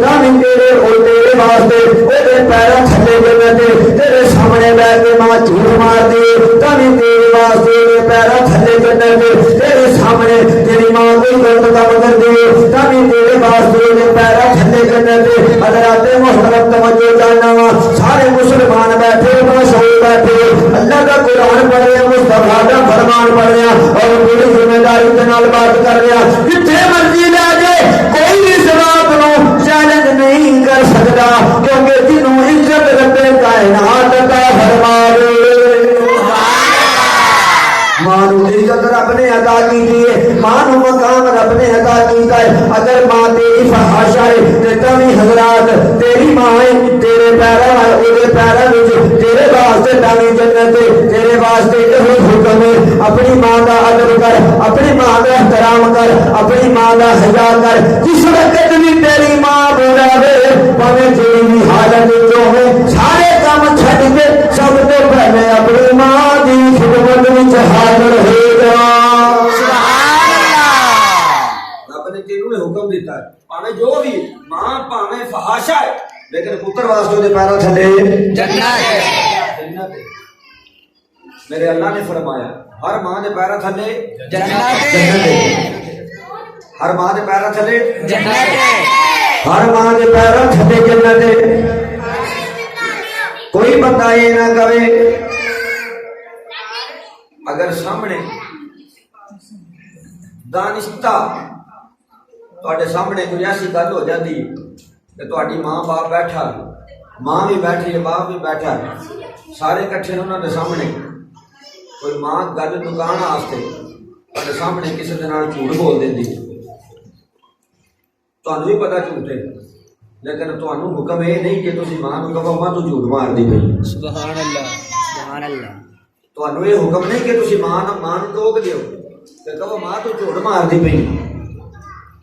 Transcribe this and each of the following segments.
تاں تیرے واسطے اودے پیراں تھلے جنت تیرے سامنے بیٹھ کے ماں جھوٹ مار دی تاں تیرے واسطے پیراں تھلے جنت تیرے سامنے تیری ماں کوئی غلط کام کر دے تاں تیرے واسطے پیراں تھلے جنت حضرات محترم توجہ جاننا سارے مسلمان بیٹھے مشہور بیٹھے اللہ کا قرآن پڑھ رہے ہیں مصطفیٰ کا فرمان پڑھ رہے ہیں اور پوری ذمہ داری کے نال بات کر رہے ہیں جتھے مرضی لے جائے کوئی اس بات کو چیلنج نہیں کر سکتا کیونکہ جنہوں عزت رب کائنات کا فرماوے ماں نو عزت رب نے عطا کی ہے ماں نو مقام رب نے عطا کیتا ہے اگر ماں تیری فحاشا ہے تے تمی حضرات تیری ماں ہے تیرے پیراں اودے پیراں وچ تیرے واسطے تمی جنت تیرے واسطے یہ حکم ہے اپنی ماں کا ادب کر اپنی ماں کا احترام کر اپنی ماں کا حیا کر جس وقت بھی تیری ماں بلاوے پاویں جیڑی بھی حالت جو ہے سارے کام چھڈ کے سب تو پہلے اپنی ماں دی خدمت وچ حاضر ہو جا رب نے تینوں نے حکم دیتا ہے پاویں جو بھی ماں پاویں فحاشا ہے لیکن پتر واسطے دے پیراں تھلے جنت ہے میرے اللہ نے فرمایا ہر ماں دے پیراں تھلے جنت ہے ہر ماں دے پیراں تھلے جنت ہے ہر ماں دے پیراں تھلے جنت ہے کوئی بندہ یہ نہ کہے اگر سامنے دانشتہ تواڈے سامنے کوئی ایسی گل ہو جاتی کہ تواڈی ماں باپ بیٹھا ماں بھی بیٹھی ہے باپ بھی بیٹھا ہے سارے کٹھے انہاں دے سامنے کوئی ماں گل دکان واسطے تواڈے سامنے کسی دے نال جھوٹ بول دیندی تانوں بھی پتہ جھوٹ ہے لیکن تانوں حکم یہ نہیں کہ تسی ماں نوں کہو ماں تو جھوٹ مار دی پئی سبحان اللہ تانوں یہ حکم نہیں کہ تسی ماں نوں ٹوک دیو کہ کہو ماں تو جھوٹ مار دی پئی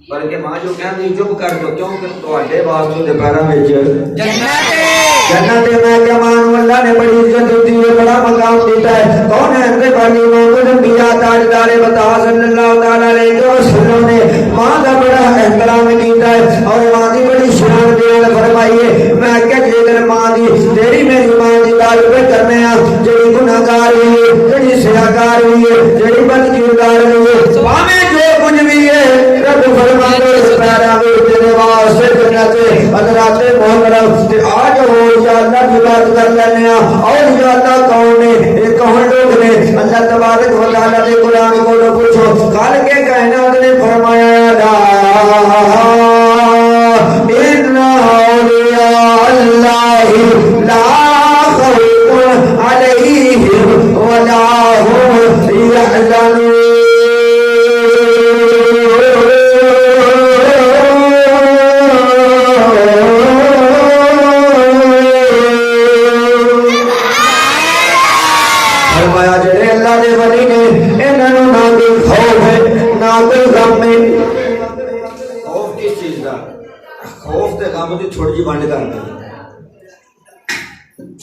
بلکہ ماں جو کہندی چپ کر دو کیونکہ تواڈے واسطے دے پیراں وچ جنت ہے جنت میں کہ ماں نوں اللہ نے بڑی عزت دی ہے بڑا مقام دیتا ہے کون ہے اندر بڑی ماں کو انبیاء تاجدار بتا صلی اللہ تعالی علیہ وسلم نے ماں کا بڑا احترام کیتا ہے اور ماں دی بڑی شان بیان فرمائی ہے میں کہ جے ماں دی تیری میری ماں دی تعریف کرنے ہیں جڑی گناہگار ہوئی ہے جڑی سیاکار ہوئی ہے جڑی بد کردار ہوئی ہے پاویں جو کچھ بھی ہے رب فرماتے پیرا میں تیرے واسطے جنت حضرات محترم آج ہو یا اللہ کی بات کر لینے ہیں اور یا اللہ کون نے یہ کون لوگ نے اللہ تبارک و تعالی نے قرآن کو لو پوچھو خالق کائنات نے فرمایا لا ان اولیاء اللہ لا خوف علیہم ولا هم يحزنون تھوڑی جی بانڈ کر دی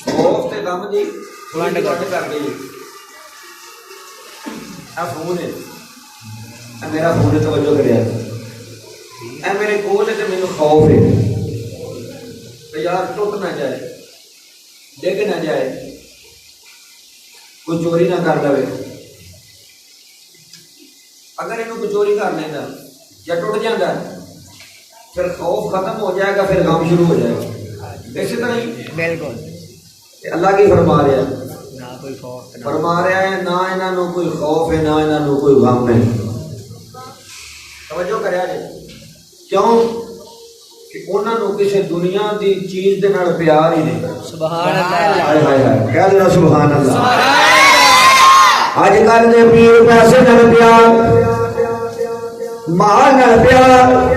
خوف تے غم دی بانڈ کر دی فون ہے میرا فون ہے توجہ کرے میرے کول ہے میرے خوف ہے کہ یار ٹوٹ نہ جائے ڈگ نہ جائے کوئی چوری نہ کر لے اگر یہ کوئی چوری کر لینا یا ٹوٹ جاتا ہے پھر خوف ختم ہو جائے گا پھر غم شروع ہو جائے گا اسی طرح ہی بالکل اللہ کی فرما رہا ہے فرما رہا ہے نہ انہاں نوں کوئی خوف ہے نہ انہاں نوں کوئی غم ہے توجہ کریا جی کیوں کہ انہاں نوں کسی دنیا دی چیز دے نال پیار ہی نہیں سبحان اللہ ہائے ہائے کہہ دینا سبحان اللہ اج کل دے پیر پیسے نال پیار مال نال پیار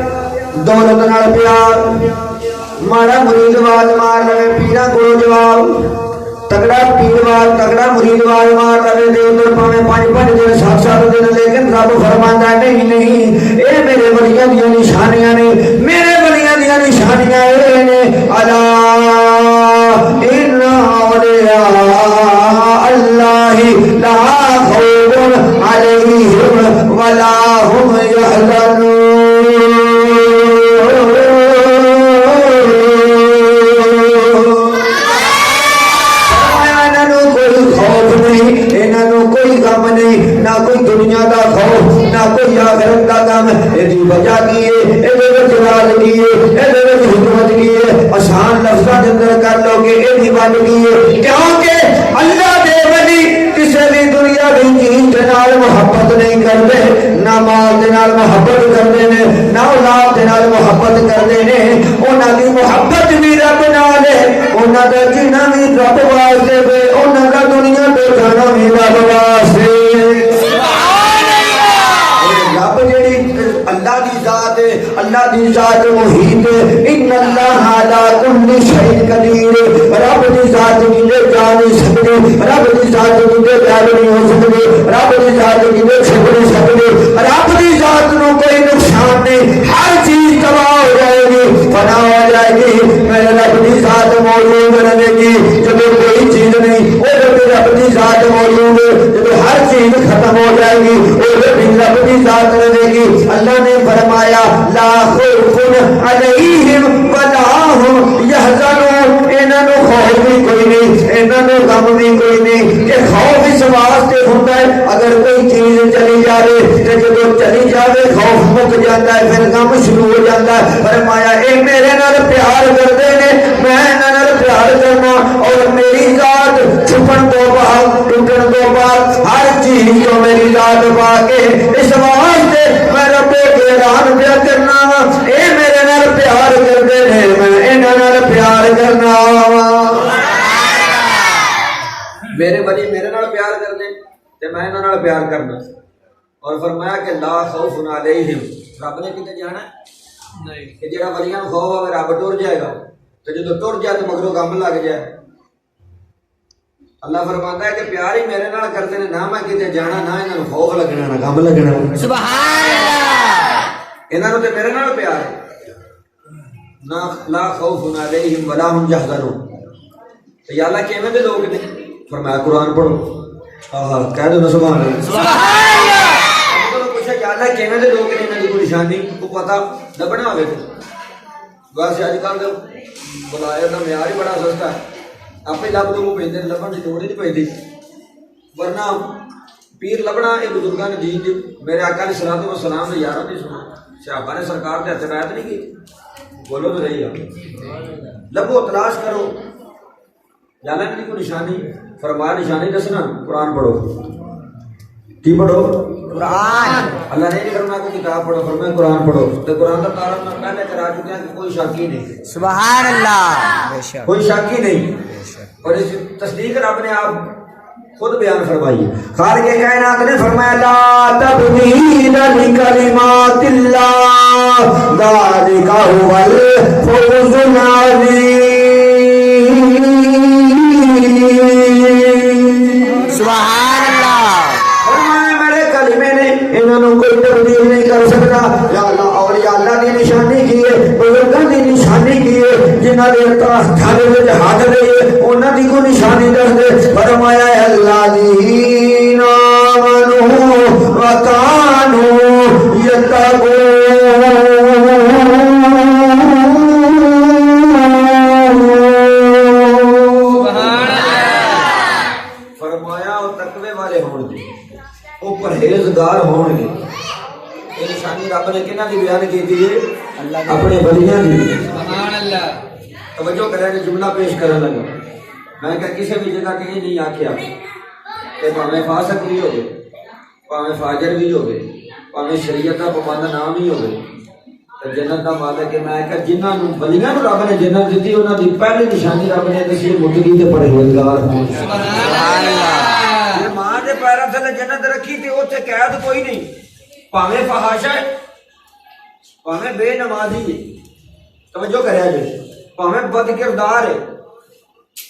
دولت نال پیار ماڑا مرید آواز مار لے پیرا کو جواب تگڑا پیر وال تگڑا مرید وال مار لے دے اندر پاویں 5 دن 7 دن لیکن رب فرماندا نہیں نہیں اے میرے ولیاں دی نشانیاں نے میرے ولیاں دی نشانیاں اے نے الا ان اولیاء اللہ لا خوف علیہم ولا هم يحزنون کی ہے اے حکمت کی ہے آسان لفظاں دے اندر کر لو کہ اے بن گئی ہے کیونکہ اللہ دے ولی کسی بھی دنیا دی چیز دے نال محبت نہیں کرتے نہ مال دے نال محبت کرتے نے نہ اولاد دے نال محبت کرتے نے انہاں دی محبت بھی رب نال ہے انہاں دا جینا بھی رب واسطے ہے انہاں دا دنیا تے جانا بھی رب واسطے رب جیڑی اللہ دی ذات ہے اللہ دی ذات محیط ہے ان اللہ علی کل شیء قدیر رب دی ذات کیندے جا نہیں سکدی رب دی ذات کیندے پیار نہیں ہو سکدی رب دی ذات کیندے چھپ نہیں سکدی رب دی ذات نو کوئی نقصان نہیں ہر چیز تباہ ہو جائے گی فنا ہو جائے گی میرے رب دی ذات موجود رہے گی جب کوئی چیز نہیں وہ رب دی ذات موجود ہے جب ہر چیز ختم ہو جائے گی وہ رب دی ذات رہے گی اللہ نے فرمایا لا خوف علیہم ولا هم یحزنون انہاں نو خوف بھی کوئی نہیں انہاں نو غم بھی کوئی نہیں کہ خوف اس واسطے ہوتا ہے اگر کوئی چیز چلی جائے تے جب چلی جائے خوف مک جاتا ہے پھر غم شروع ہو جاتا ہے فرمایا اے میرے نال پیار کردے نے میں انہاں نال پیار کرنا اور میری ذات چھپن تو بعد ٹوٹن تو بعد ہر چیز جو میری ذات پا کے اس واسطے میں رب کے اعلان پیا کرنا اے میرے نال پیار کردے نے میں انہاں نال پیار کرنا میرے ولی میرے نال پیار کردے تے میں انہاں نال پیار کرنا اور فرمایا کہ لا خوف علیہم رب نے کتے جانا نہیں کہ جڑا ولیاں خوف ہوے رب ٹر جائے گا تے جدوں ٹر جائے تے مگروں غم لگ جائے اللہ فرماتا ہے کہ پیار ہی میرے نال کرتے نے نہ میں کتے جانا نہ انہاں نوں خوف لگنا نہ غم لگنا سبحان اللہ انہاں نوں تے میرے نال پیار ہے نہ لا خوف علیہم ولا هم يحزنون تو یا اللہ کیویں دے لوگ نے فرمایا قرآن پڑھو کہہ دو نا سبحان اللہ سبحان اللہ پوچھا یا اللہ کیویں دے لوگ نے انہاں دی کوئی نشانی کو پتہ لبنا ہوے ویسے اج کل بلایا دا معیار ہی بڑا سستا ہے آپ لب لوگ پہ لبن کی لوڑ نہیں پی ورنہ پیر لبنا یہ بزرگاں نے دین دی میرے آقا علیہ الصلوۃ والسلام نے یاروں نے سنا صحابہ نے سرکار تے ہدایت نہیں کی بولو تو رہی لبو تلاش کرو جانا کی کوئی نشانی فرمایا نشانی دسنا قرآن پڑھو کی پڑھو قرآن اللہ نے نہیں فرمایا کوئی کتاب پڑھو فرمایا قرآن پڑھو تو قرآن کا تعارف میں پہلے کرا چکے ہیں کہ کوئی شک ہی نہیں سبحان اللہ کوئی شک ہی نہیں اور اس تصدیق رب نے آپ خود بیان فرمائی خالق کائنات نے فرمایا لا تبدیل لکلمات اللہ ذالک هو الفوز العظیم سبحان اللہ فرمایا میرے کلمے نے انہوں نے کوئی تبدیل نہیں کر سکتا یا اللہ اولیاء اللہ کی نشانی کی ہے بزرگوں کی نشانی کی ہے جنہاں نے تھارے وچ حاضر ہے انہاں دی کوئی نشانی دس دے فرمایا الذین آمنوا وکانوا یتقون فرمایا او تقوی والے ہون گے او پرہیزگار ہون گے یہ نشانی رب نے کہنا دی بیان کی تھی اپنے ولیاں دی سبحان اللہ توجہ کرے جملہ پیش کرنے لگا میں کہ کسی بھی جگہ کہ یہ نہیں آکھیا کہ پاویں فاسق بھی ہوگے پاویں فاجر بھی ہوگے پاویں شریعت دا پابند نام ہی ہوگے تے جنت دا مالک ہے میں کہ جنہاں نوں ولیاں نوں رب نے جنت دتی انہاں دی پہلی نشانی رب نے دسی متقی تے پرہیزگار ہون سبحان اللہ جے ماں دے پیراں تھلے جنت رکھی تے اوتھے قید کوئی نہیں پاویں فحاشا ہے پاویں بے نمازی ہے توجہ کریا جے پاویں بد کردار ہے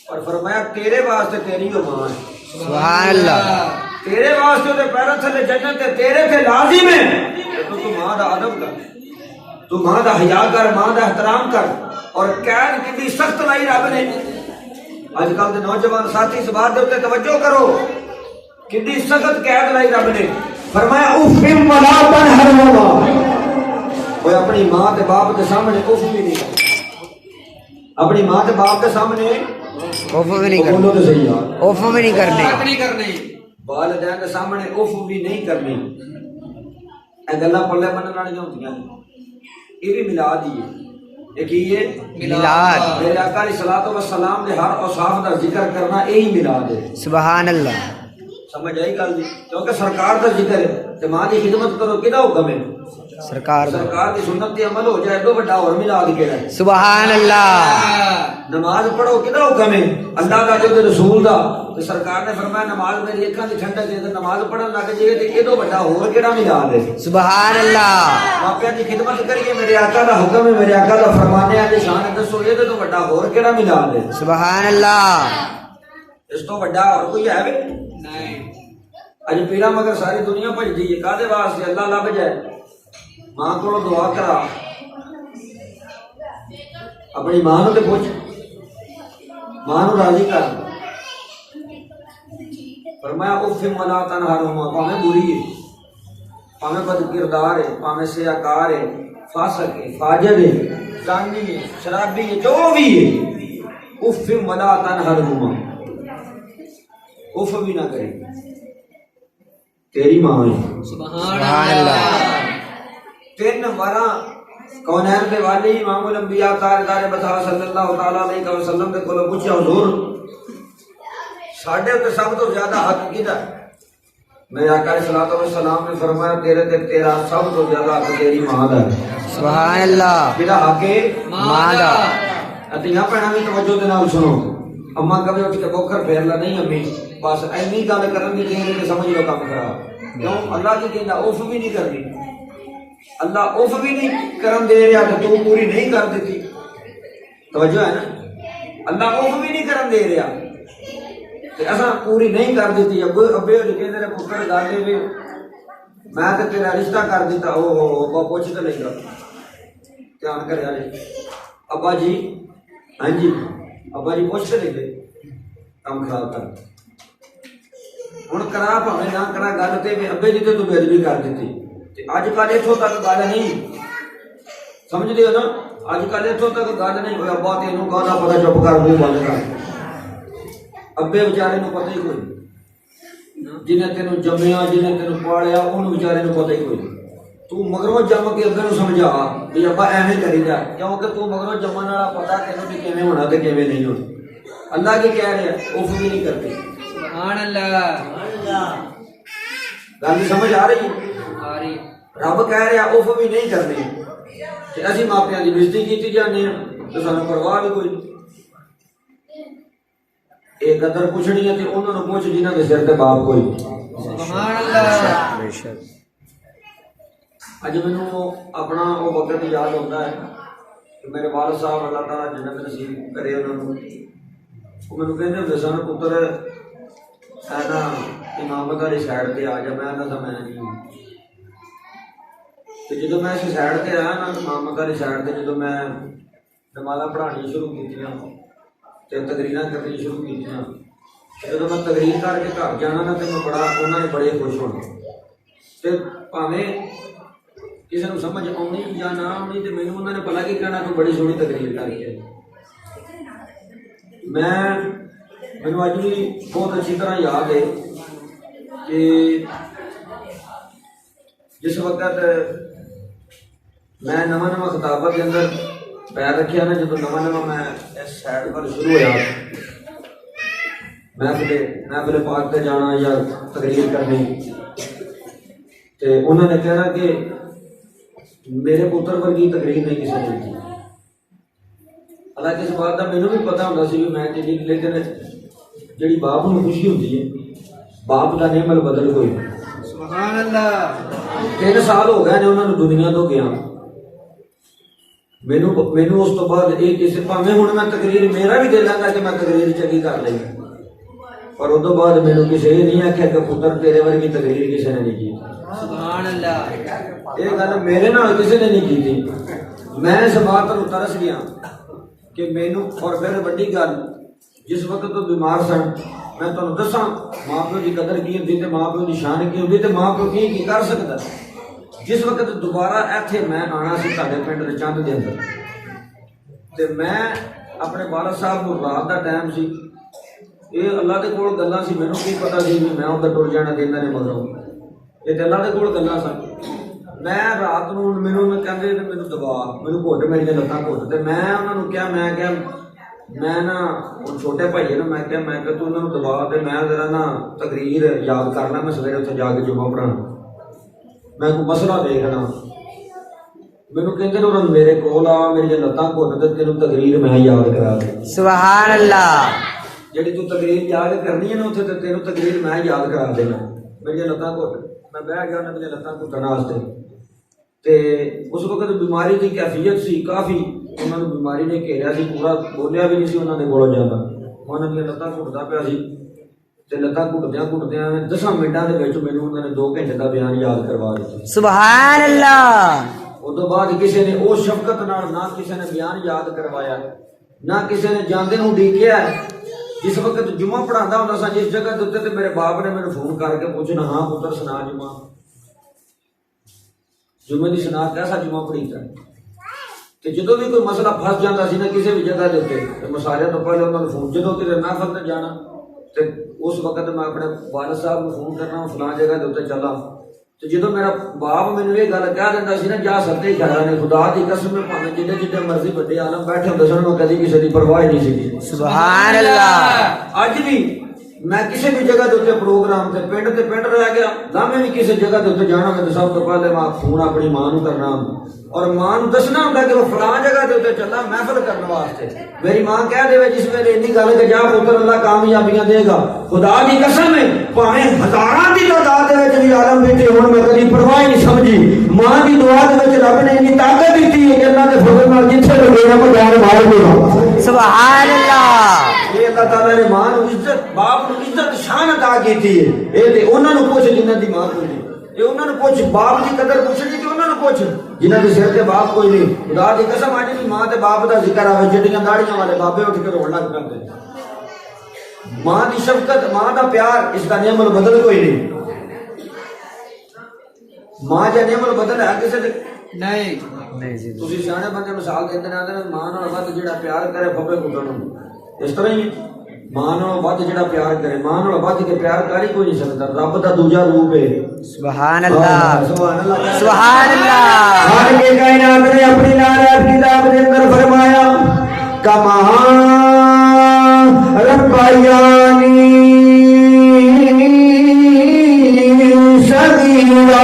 اور فرمایا تیرے واسطے تیری وہ ماں ہے سبحان اللہ تیرے واسطے تے پیراں تھلے جنت ہے تیرے تے لازم ہے تو ماں دا ادب کر تو ماں دا حیا کر ماں دا احترام کر اور قید کتنی سخت لائی رب نے اج کل دے نوجوان ساتھی اس بات دے توجہ کرو کتنی سخت قید لائی رب نے فرمایا اف ولا تنہرہما کوئی اپنی ماں تے باپ کے سامنے اف بھی نہیں کرتا اپنی ماں تے باپ کے سامنے اوف بھی نہیں کرنی اوف بھی نہیں کرنی والدین کے سامنے اوف بھی نہیں کرنی اے گلاں پلے بنن والیاں ہوندیاں یہ بھی ملاد ہی ہے ایک یہ میلاد میرے آقا علیہ الصلوۃ والسلام نے ہر اوصاف کا ذکر کرنا یہی میلاد ہے سبحان اللہ سمجھ آئی گل جی کیونکہ سرکار کا ذکر ہے تے ماں کی خدمت کرو کدا حکم ہے سرکار سرکار کی سنت تے عمل ہو جائے تو بڑا اور میلاد کیڑا ہے سبحان اللہ نماز پڑھو کدا حکم ہے اللہ دا تے رسول دا تے سرکار نے فرمایا نماز میری اکھاں دی ٹھنڈک دے تے نماز پڑھن لگ جائے تے اے تو بڑا اور کیڑا میلاد ہے سبحان اللہ ماپیاں دی خدمت کریے میرے آقا دا حکم ہے میرے آقا دا فرمان ہے تے شان دسو اے تو بڑا اور کیڑا میلاد ہے سبحان اللہ اس تو بڑا اور کوئی ہے نہیں اج پیرا مگر ساری دنیا بھجدی ہے کادے واسطے اللہ لب جائے ماں کو دعا کرا اپنی ماں نو تے پوچھ ماں نو راضی کر فرمایا اف ملا تنہرہما پاویں بری ہے پاویں بد کردار ہے پاویں سیاکار ہے فاسق ہے فاجر ہے زانی ہے شرابی ہے جو بھی ہے اف ملا تنہرہما اف بھی نہ کرے تیری ماں ہے سبحان اللہ تین بارہ کونین دے والی امام الانبیاء تاجدار بتا صلی اللہ تعالی علیہ وسلم دے کولوں پوچھیا حضور ساڈے تے سب تو زیادہ حق کیدا میرے آقا علیہ الصلوۃ والسلام نے فرمایا تیرے تے تیرا سب تو زیادہ حق تیری ماں دا ہے سبحان اللہ کیڑا حق ہے ماں دا اتیاں بھੈਣਾਂ بھی توجہ دے نال سنو اما کبھی اٹھ کے بوکر پھیر لا نہیں امی بس اینی گل کرن دی دیر تے سمجھ لو کام خراب کیوں اللہ کی کہندا اوف بھی نہیں کرنی اللہ اوف بھی نہیں کرن دے رہا تو تو پوری نہیں کر دیتی توجہ ہے نا اللہ اوف بھی نہیں کرن دے رہا تے اساں پوری نہیں کر دیتی ابے ہو کے تیرے پتر گل دے میں تے تیرا رشتہ کر دیتا او پوچھ تے نہیں گا دھیان کرے والے ابا جی ہاں جی ابا جی پوچھ تے نہیں دے کام خراب کر ہن کرا بھاویں نہ کرا گل تے ابے جی تے تو بے ادبی کر دیتی اج کل اتوں تک گل نہیں سمجھتے ہو نا اج کل اتوں تک گل نہیں ہویا ابا تینوں کہنا پتا چپ کر منہ بند کر ابے بیچارے نو پتہ ہی کوئی جنہیں تینوں جمیا جنہیں تینوں پالیا انہوں بیچارے نو پتہ ہی کوئی تو مگروں جم کے ابے نو سمجھا بھی ابا ایویں کری جا کیونکہ تو مگروں جمن والا پتا تینوں بھی کیویں ہونا تے کیویں نہیں ہونا اللہ کی کہہ رہے اوف بھی نہیں کرتے سبحان اللہ گل سمجھ آ رہی ہے رب کہہ رہا اوف بھی نہیں کرنی کہ اسی ماپیاں دی بےزتی کیتی جانے ہیں تو سانوں پرواہ بھی کوئی اے قدر پوچھنی ہے تے انہاں نوں پوچھ جنہاں دے سر تے باپ کوئی سبحان اللہ بے شک اج مینوں اپنا وہ وقت یاد ہوتا ہے کہ میرے والد صاحب اللہ تعالیٰ جنت نصیب کرے انہاں نوں وہ مینوں کہندے ہوندے سن پتر اے نا امامت والی سائڈ تے آ جا میں نہ سمجھ نہیں جدو میں اس سائڈ تے آیا نا امامت والی سائڈ تے جدو میں نمازاں پڑھانی شروع کیتیاں تے تقریراں کرنی شروع کیتیاں جدو میں تقریر کر کے گھر جانا نا تے میں بڑا انہاں نے بڑے خوش ہونا تے بھاویں کسی نوں سمجھ آونی یا نہ آونی تے مینوں انہاں نے بھلا کی کہنا تو بڑی سونی تقریر کر کے مینوں اج بھی بہت اچھی طرح یاد ہے کہ جس وقت میں نواں خطابت کے اندر پیر رکھیا نا جب نواں میں اس سائڈ پر شروع ہوا محفل پاک تے جانا یا تقریر کرنی تے انہوں نے کہنا کہ میرے پتر ورگی تقریر نہیں کسی نے کی حالانکہ اس بات کا مینوں بھی پتا ہوتا سی میں چیزیں لیکن جڑی باپ نوں خوشی ہوتی ہے باپ کا نعمت بدل کوئی سبحان اللہ 3 سال ہو گئے نے انہوں نے دنیا تو گیا مینوں اس تو بعد یہ کسی پاویں ہن میں تقریر میرا بھی دل آتا کہ میں تقریر چنگی کر لئی پر اس تو بعد مینوں کسی یہ نہیں آخیا کہ پتر تیرے ورگی تقریر کسی نے نہیں کی سبحان اللہ یہ گل میرے نال کسی نے نہیں کی تھی میں اس بات پر ترس گیا کہ مینوں اور پھر وڈی گل جس وقت تو بیمار سن میں تمہیں دساں ماں پیو کی قدر کی ہوتی ہے ماں پیو کی شان کی ہوتی ہے ماں پیو کی کر سکتا جس وقت دوبارہ ایتھے میں آنا سی تہاڈے پنڈ دے چند دے اندر تے میں اپنے والد صاحب نوں رات دا ٹائم سی یہ اللہ دے کول گلاں سی مینوں کی پتہ سی میں اندر ٹر جانا دیندا نے مگروں یہ تے اللہ دے کول گلاں سن میں رات ਨੂੰ ਮੈਨੂੰ ਕਹਿੰਦੇ ਤੇ ਮੈਨੂੰ ਦਬਾ ਮੈਨੂੰ ਘੁੱਟ ਮੇਰੀਆਂ ਲੱਤਾਂ ਘੁੱਟ ਤੇ ਮੈਂ ਉਹਨਾਂ ਨੂੰ ਕਿਹਾ ਮੈਂ ਨਾ ਉਹ ਛੋਟੇ ਭਾਈ ਨੂੰ ਮੈਂ ਕਿਹਾ ਤੂੰ ਉਹਨਾਂ ਨੂੰ ਦਬਾ ਤੇ ਮੈਂ ਜ਼ਰਾ ਨਾ ਤਕਰੀਰ ਯਾਦ ਕਰਨਾ ਮੈਂ ਸਵੇਰੇ ਉੱਥੇ ਜਾ ਕੇ ਜੁਮਾ ਪੜ੍ਹਾਉਣਾ ਮੈਂ ਕੋਈ ਮਸਲਾ ਦੇਖਣਾ ਮੈਨੂੰ ਕਹਿੰਦੇ ਨੇ ਉਹਨਾਂ ਮੇਰੇ ਕੋਲ ਆ ਮੇਰੀਆਂ ਲੱਤਾਂ ਘੁੱਟ ਤੇ ਤੈਨੂੰ ਤਕਰੀਰ ਮੈਂ ਯਾਦ ਕਰਾ ਦੇ ਸੁਭਾਨ ਅੱਲਾਹ ਜਿਹੜੀ ਤੂੰ ਤਕਰੀਰ ਯਾਦ ਕਰਨੀ ਹੈ ਨਾ ਉੱਥੇ ਤੇ ਤੈਨੂੰ ਤਕਰੀਰ ਮੈਂ ਯਾਦ ਕਰਾ ਦੇਣਾ ਮੇਰੀਆਂ ਲੱਤਾਂ ਘੁੱਟ ਮੈਂ ਬਹਿ ਗਿਆ ਉਹਨਾਂ ਦੀਆਂ ਲੱਤਾਂ ਘੁੱਟਣ ਵਾਸਤੇ ਤੇ ਉਸ ਵਕਤ ਬਿਮਾਰੀ ਦੀ ਕੈਫੀਅਤ ਸੀ ਕਾਫੀ ਉਹਨਾਂ ਨੂੰ ਬਿਮਾਰੀ ਨੇ ਘੇਰਿਆ ਸੀ ਪੂਰਾ ਬੋਲਿਆ ਵੀ ਨਹੀਂ ਸੀ ਉਹਨਾਂ ਦੇ ਕੋਲੋਂ ਜਾਂਦਾ ਉਹਨਾਂ ਦੀਆਂ ਲੱਤਾਂ ਘੁੱਟਦਾ ਪਿਆ ਸੀ ਤੇ ਲੱਤਾਂ ਘੁੱਟਦਿਆਂ 10 ਮਿੰਟਾਂ ਦੇ ਵਿੱਚ ਮੈਨੂੰ ਉਹਨਾਂ ਨੇ 2 ਘੰਟੇ ਦਾ ਬਿਆਨ ਯਾਦ ਕਰਵਾ ਦਿੱਤਾ ਸੁਭਾਨ ਅੱਲਾਹ ਉਦੋਂ ਬਾਅਦ ਕਿਸੇ ਨੇ ਉਹ ਸ਼ਫਕਤ ਨਾਲ ਨਾ ਕਿਸੇ ਨੇ ਬਿਆਨ ਯਾਦ ਕਰਵਾਇਆ ਨਾ ਕਿਸੇ ਨੇ ਜਾਂਦੇ ਨੂੰ ਉਡੀਕਿਆ ਜਿਸ ਵਕਤ ਜੁਮਾ ਪੜਾਉਂਦਾ ਹੁੰਦਾ ਸਾਂ ਜਿਸ ਜਗ੍ਹਾ ਦੇ ਉੱਤੇ ਤੇ ਮੇਰੇ ਬਾਪ ਨੇ ਮੈਨੂੰ ਫੋਨ ਕਰਕੇ ਪੁੱਛਣਾ ਹਾਂ ਪੁੱਤਰ ਸੁਣਾ ਜੁਮੇ ਦੀ ਸੁਣਾ ਕੈਸਾ ਜੁਮਾ ਪੜੀਦਾ ਤੇ ਜਦੋਂ ਵੀ ਕੋਈ ਮਸਲਾ ਫਸ ਜਾਂਦਾ ਸੀ ਨਾ ਕਿਸੇ ਵੀ ਜਗ੍ਹਾ ਦੇ ਉੱਤੇ ਤੇ ਮੈਂ ਸਾਰਿਆਂ ਤੋਂ ਪਹਿਲੇ ਉਹਨਾਂ ਨੂੰ ਫੋਨ ਜਦੋਂ ਕਿਤੇ ਮਹਿਫਲ ਤੇ ਜਾਣਾ ਤੇ ਉਸ ਵਕਤ ਮੈਂ ਆਪਣੇ ਵਾਲਿਦ ਸਾਹਿਬ ਨੂੰ ਫੋਨ ਕਰਨਾ ਫਲਾਂ ਜਗ੍ਹਾ ਦੇ ਉੱਤੇ ਚੱਲਾਂ ਤੇ ਜਦੋਂ ਮੇਰਾ ਬਾਪ ਮੈਨੂੰ ਇਹ ਗੱਲ ਕਹਿ ਦਿੰਦਾ ਸੀ ਨਾ ਜਾ ਸੱਤੇ ਖੜਾ ਨੇ ਖੁਦਾ ਦੀ ਕਸਮ ਮੈਂ ਭਾਵੇਂ ਜਿੱਡੇ ਮਰਜ਼ੀ ਵੱਡੇ ਆਲਮ ਬੈਠੇ ਹੁੰਦੇ ਸਨ ਉਹ ਕਦੀ ਕਿਸੇ ਦੀ ਪਰਵਾਹ ਨਹੀਂ ਸੀ ਸੁਭਾਨ ਅੱਲਾਹ ਅੱਜ ਵੀ ਮੈਂ ਕਿਸੇ ਵੀ ਜਗ੍ਹਾ ਦੇ ਉੱਤੇ ਪ੍ਰੋਗਰਾਮ ਤੇ ਪਿੰਡ ਰਹਿ ਗਿਆ ਲਾਵੇਂ ਵੀ ਕਿਸੇ ਜਗ੍ਹਾ ਦੇ ਉੱਤੇ ਜਾਣਾ ਮੈਂ ਸਭ ਤੋਂ ਪਹਿਲੇ ਮੈਂ ਫੋਨ ਆਪਣੀ ਮਾਂ ਨੂੰ ਕਰਨਾ ਔਰ ਮਾਂ ਨੂੰ ਦੱਸਣਾ ਹੁੰਦਾ ਕਿ ਉਹ ਫਲਾਂ ਜਗ੍ਹਾ ਦੇ ਉੱਤੇ ਚੱਲਾ ਮਹਿਫਲ ਕਰਨ ਵਾਸਤੇ ਮੇਰੀ ਮਾਂ ਕਹਿ ਦੇਵੇ ਜਿਸ ਵੇਲੇ ਇੰਨੀ ਗੱਲ ਕਿ ਜਾ ਪੁੱਤਰ ਅੱਲਾ ਕਾਮਯਾਬੀਆਂ ਦੇਗਾ ਖੁਦਾ ਦੀ ਕਸਮ ਹੈ ਭਾਵੇਂ ਹਜ਼ਾਰਾਂ ਦੀ ਤਾਦਾਦ ਦੇ ਵਿੱਚ ਵੀ ਆਲਮ ਬੈਠੇ ਹੁਣ ਮੈਂ ਕਦੀ ਪਰਵਾਹ ਨਹੀਂ ਸਮਝੀ ਮਾਂ ਦੀ ਦੁਆ ਦੇ ਵਿੱਚ ਰੱਬ ਨੇ ਇੰਨੀ ਤਾਕਤ ਦਿੱਤੀ ਹੈ ਕਿ ਅੱਲਾ ਦੇ ਫਜ਼ਲ ਨਾਲ ਜਿੱਥੇ ਲੱਗੇ ਨਾ ਮੈਂ ਜਾਨ ਮਾਰ ਦੇਗਾ ਸੁਭਾਨ ਅੱਲਾਹ ਇਹ ਅੱਲਾਹ ਤਾਲਾ ਨੇ ਮਾਂ ਨੂੰ ਇੱਜ਼ਤ ਬਾਪ ਨੂੰ ਇੱਜ਼ਤ ਸ਼ਾਨ ਅਤਾ ਕੀਤੀ ਹੈ ਇਹ ਤੇ ਉਹਨਾਂ ਨੂੰ ਪੁੱਛ ਜਿਨ੍ਹਾਂ ਦੀ ਮਾਂ ਕੋਈ ਨਹੀਂ ਇਹ ਉਹਨਾਂ ਨੂੰ ਪੁੱਛ ਬਾਪ ਦੀ ਕਦਰ ਪੁੱਛਣੀ ਤੇ ਉਹਨਾਂ ਨੂੰ ਪੁੱਛ ਜਿਨ੍ਹਾਂ ਦੇ ਸਿਰ ਤੇ ਬਾਪ ਕੋਈ ਨਹੀਂ ਖੁਦਾ ਦੀ ਕਸਮ ਅੱਜ ਵੀ ਮਾਂ ਤੇ ਬਾਪ ਦਾ ਜ਼ਿਕਰ ਆਵੇ ਜਿਹੜੀਆਂ ਦਾੜੀਆਂ ਵਾਲੇ ਬਾਬੇ ਉੱਠ ਕੇ ਰੋਣ ਲੱਗ ਪੈਂਦੇ ਮਾਂ ਦੀ ਸ਼ਫਕਤ ਮਾਂ ਦਾ ਪਿਆਰ ਇਸ ਦਾ ਨਿਯਮ ਬਦਲ ਕੋਈ ਨਹੀਂ ਮਾਂ ਦਾ ਨਿਯਮ ਬਦਲ ਹੈ ਕਿਸੇ ਦੇ ਨਹੀਂ ਜੀ ਤੁਸੀਂ ਸਿਆਣੇ ਬੰਦੇ ਮਿਸਾਲ ਦਿੰਦੇ ਨੇ ਮਾਂ ਨਾਲ ਵੱਧ ਜਿਹੜਾ ਪਿਆਰ ਕਰੇ ਫੱਬੇ ਕੁੱਟਣ ਨੂੰ ਇਸ ਤਰ੍ਹਾਂ ਹੀ ਮਾਂ ਨਾਲ ਵੱਧ ਜਿਹੜਾ ਪਿਆਰ ਕਰੇ ਮਾਂ ਨਾਲ ਵੱਧ ਕੇ ਪਿਆਰ ਕਰ ਹੀ ਕੋਈ ਨਹੀਂ ਸਕਦਾ ਰੱਬ ਦਾ ਦੂਜਾ ਰੂਪ ਹੈ ਸੁਭਾਨ ਅੱਲਾਹ ਸੁਭਾਨ ਅੱਲਾਹ ਖਾਨ ਕੇ ਕਾਇਨਾਤ ਨੇ ਆਪਣੀ ਨਾਰਾਜ਼ ਕਿਤਾਬ ਦੇ ਅੰਦਰ ਫਰਮਾਇਆ ਕਮਾ ਰੱਬਾਇਆਨੀ ਸਗੀਰਾ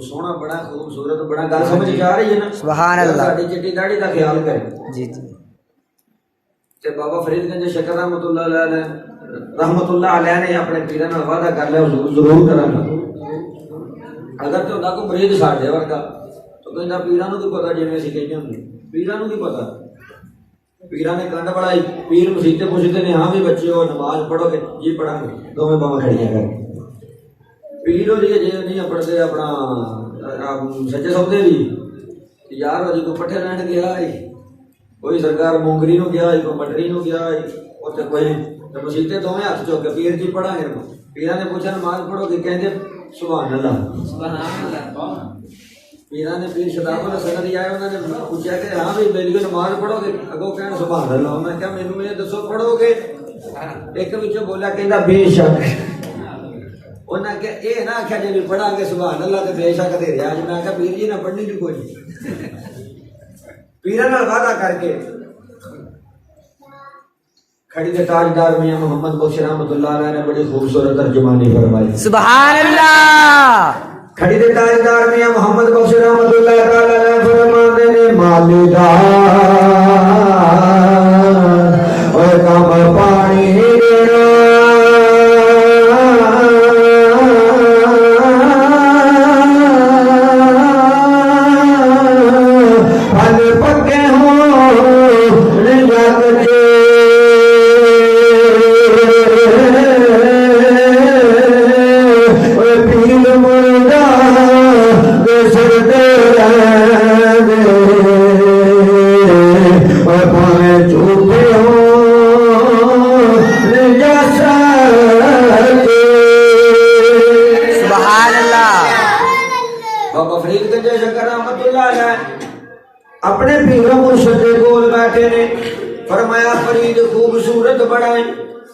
وہ سونا بڑا خوبصورت بڑا گل سمجھ کے آ رہی ہے نا سبحان اللہ ساڈی چٹی داڑھی دا خیال کرے جی جی تے بابا فرید گنج شکر رحمت اللہ علیہ نے اپنے پیراں نال وعدہ کر لیا حضور ضرور کراں گا اگر تو نہ کو مرید ساڈے ورگا تو کہندا پیراں نوں کی پتہ جویں اسی کہندے ہوں پیراں نوں کی پتہ پیراں نے کنڈ بڑائی پیر مسیتے پوچھتے نے ہاں بھی بچے ہو نماز پڑھو گے جی پڑھاں گے دوویں باواں کھڑیاں کر پیر ہو جی جے نہیں پڑھتے اپنا سچے سوتے بھی یار ہو جی کو پٹھے لین گیا کوئی سرکار مونگری نو گیا کوئی مٹری نو گیا اتنے کوئی مسیتے دوویں ہاتھ چوک کے پیر جی پڑھاں گے پیراں نے پوچھا نماز پڑھو گے کہندے سبحان اللہ پیراں نے پیر شتاب الحسن آئے انہوں نے پوچھا کہ ہاں بھی میری کو نماز پڑھو گے اگوں کہن سبحان اللہ میں کہا مینوں یہ دسو پڑھو گے ایک وچوں بولا کہندا بے شک انہاں کہ اے نہ آکھیا جے بھی پڑھاں گے سبحان اللہ تے بے شک دے رہا اج میں کہا پیر جی نہ پڑھنی جو کوئی پیراں نال وعدہ کر کے کھڑی دے تاجدار میاں محمد بخش رحمت اللہ علیہ نے بڑی خوبصورت ترجمانی فرمائی سبحان اللہ کھڑی دے تاجدار میاں محمد بخش رحمت اللہ تعالی علیہ فرماندے نے مالدار اور کام پانی دینا پھل پکے ہوں جگ کے اپنے پیروں مرشد کے کول بیٹھے نے فرمایا فرید خوبصورت بڑھائیں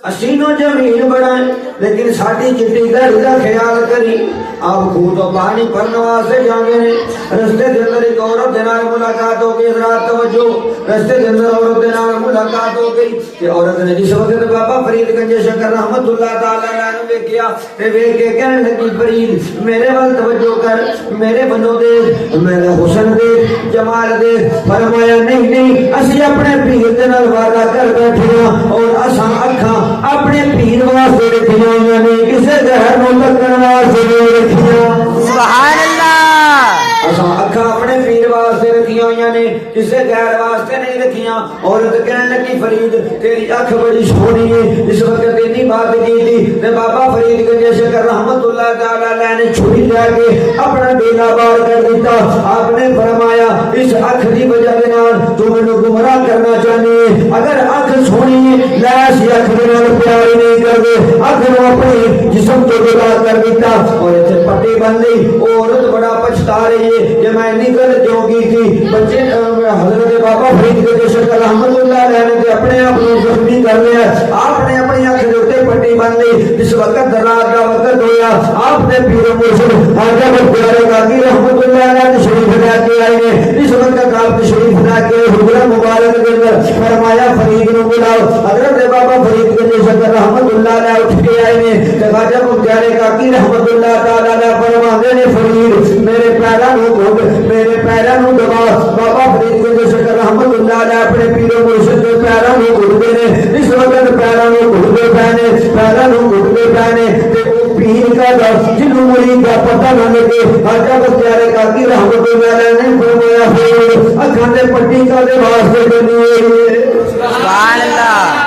حسین و جمیل بڑھائیں لیکن ساڈی چٹی داڑھی دا خیال کری آپ خوہ تو پانی بھرنے واسطے جاندے نے رستے دے اندر ایک عورت دے نال ملاقات ہو گئی حضرات توجہ رستے دے اندر عورت دے نال ملاقات ہو گئی تے عورت نے جس وقت بابا فرید گنج شکر رحمت اللہ تعالی علیہ نے ویکھیا تے ویکھ کے کہنے لگی فرید میرے ول توجہ کر میرے بنو دے میرا حسن دے جمال دے فرمایا نہیں اسی اپنے پیر دے نال وعدہ کر بیٹھے ہاں اور اساں اکھاں اپنے پیر واسطے رکھیاں ہوئیاں نے کسے غیر نوں تکن واسطے نہیں رکھیاں سبحان اللہ اساں اکھاں اپنے پیر واسطے رکھیاں ہوئیاں نے کسے غیر واسطے نہیں رکھیاں عورت کہنے لگی فرید تیری اکھ بڑی سونی ہے اس وقت اتنی بات کی تھی تے بابا فرید گنج شکر رحمت اللہ تعالی علیہ نے چھری لے کے اپنا بیلا بار کر دیتا آپ نے فرمایا اس اکھ دی وجہ دے نال تو مینوں گمراہ کرنا چاہنی ہے اگر اکھ سونی ہے لاش اکھ دے نال پیار نہیں کردے اکھ نو اپنی جسم تو جدا کر دیتا اور ایتھے پٹی بن لئی عورت بڑا پچھتا رہی ہے کہ میں نہیں گل کیوں کی تھی بچے حضرت بابا فرید گنج شکر رحمت اللہ علیہ نے اپنے آپ کو زخمی کر لیا آپ نے اپنی اکھ دے اوپر پٹی بن لی جس وقت رات کا وقت ہویا آپ نے پیر مرشد خواجہ بختیار کاکی رحمت اللہ علیہ تشریف لا کے آئے ہیں اس وقت آپ تشریف لا کے حجرہ مبارک کے اندر فرمایا فرید نو بلاؤ حضرت بابا فرید گنج شکر رحمت اللہ علیہ اٹھ کے آئے ہیں خواجہ بختیار کاکی رحمت اللہ تعالی علیہ فرماندے نے فرید میرے پیراں نو گھٹ میرے پیراں نو دبا بابا فرید گنج شکر رحمت اللہ علیہ اپنے پیر مرشد کے پیراں نو گھٹتے نے اس وقت پیراں نو گھٹتے پہنے پیراں نو گھٹتے پہنے تے او پیر کا دس جنوں مرید کا پتہ نہ لگے خواجہ بختیار کاکی رحمت اللہ علیہ نے فرمایا فرید اکھاں تے پٹی کا دے واسطے بنی ہوئی ہے سبحان اللہ